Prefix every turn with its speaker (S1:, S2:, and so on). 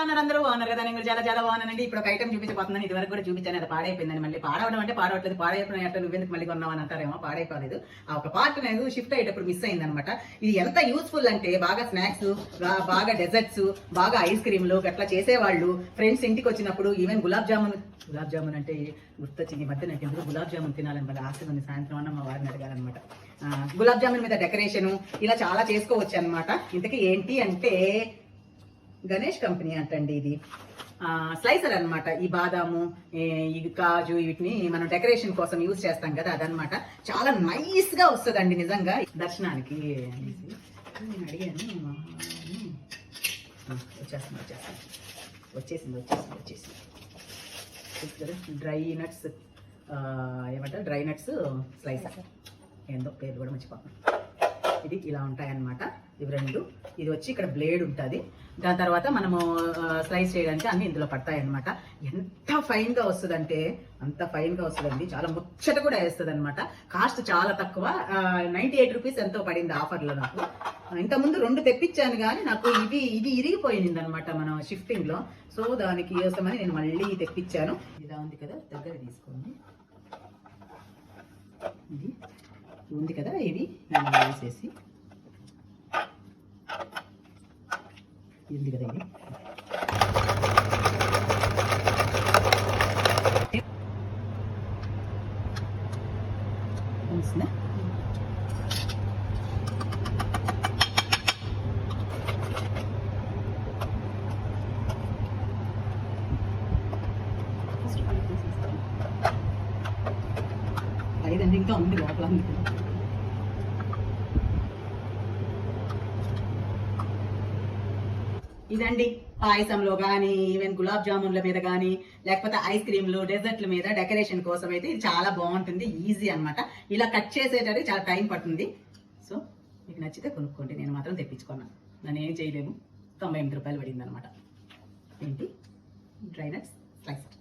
S1: ఉన్నారు అందరూ బాగున్నారు కదా? నేను చాలా చాలా బాగున్నానండి. ఇప్పుడు ఒక ఐటమ్ చూపించబోతున్నాను. ఇది వరకు కూడా చూపించాను, అది పాడైపోయిందని. మళ్ళీ పాడవడం అంటే పాడవట్లేదు, పాడైపోయినట్టు నువ్వెందుకు మళ్ళీ కొన్నావు అని అంటారేమో. పాడైపోలేదు, ఆ ఒక పార్ట్ అనేది షిఫ్ట్ అయ్యేటప్పుడు మిస్ అయింది అనమాట. ఇది ఎంత యూస్ఫుల్ అంటే బాగా స్నాక్స్, బాగా డెజర్ట్స్, బాగా ఐస్ క్రీమ్లు గట్లా చేసేవాళ్ళు ఫ్రెండ్స్ ఇంటికి వచ్చినప్పుడు, ఈవెన్ గులాబ్ జామున్ అంటే గుర్తొచ్చింది. ఈ మధ్య నాకు ఎందుకు గులాబ్ జామున్ తినాలని బాగా ఆశ ఉంది. సాయంత్రం అన్న మా వారిని అడగాలన్నమాట. గులాబ్ జామున్ మీద డెకరేషన్ ఇలా చాలా చేసుకోవచ్చు అనమాట. ఇంతకీ ఏంటి అంటే గణేష్ కంపెనీ అంటండి ఇది. స్లైసర్ అనమాట. ఈ బాదాము, ఈ కాజు వీటిని మనం డెకరేషన్ కోసం యూజ్ చేస్తాం కదా, అదనమాట. చాలా నైస్ గా వస్తుందండి నిజంగా. దర్శనానికి నేను అడిగాను, వచ్చేసింది. డ్రై నట్స్ ఏమంటారు, డ్రై నట్స్ స్లైసర్, ఏందో పేరు కూడా మర్చిపోతాను. ఇది ఇలా ఉంటాయన్నమాట ఇవి రెండు. ఇది వచ్చి ఇక్కడ బ్లేడ్ ఉంటుంది. దాని తర్వాత మనము స్లైస్ చేయడానికి అన్ని ఇందులో పడతాయి అనమాట. ఎంత ఫైన్ గా వస్తుందంటే అంత ఫైన్ గా వస్తుందండి. చాలా ముచ్చట కూడా వేస్తుంది అనమాట. కాస్ట్ చాలా తక్కువ, 98 రూపీస్ ఎంతో పడింది ఆఫర్లో నాకు. ఇంతకుముందు 2 తెప్పించాను కానీ నాకు ఇది ఇరిగిపోయింది అనమాట మనం షిఫ్టింగ్ లో. సో దానికి కోసమని నేను మళ్ళీ తెప్పించాను. ఇలా ఉంది కదా, దగ్గర తీసుకోండి. ఇది ఉంది కదా, ఇది వేసేసి ఉంది కదా, ఇది ఐదండి, ఇంకా ఉంది లోపల. ఇదండి పాయసంలో కానీ, ఈవెన్ గులాబ్ జామున్ల మీద కానీ, లేకపోతే ఐస్ క్రీమ్లు, డెజర్ట్ల మీద డెకరేషన్ కోసం అయితే ఇది చాలా బాగుంటుంది. ఈజీ అనమాట. ఇలా కట్ చేసేటది చాలా టైం పడుతుంది. సో మీకు నచ్చితే కొనుక్కోండి. నేను మాత్రం తెప్పించుకున్నాను, నన్ను ఏం చేయలేము. 98 రూపాయలు పడింది అనమాట. ఏంటి డ్రై నట్స్ స్లైసర్.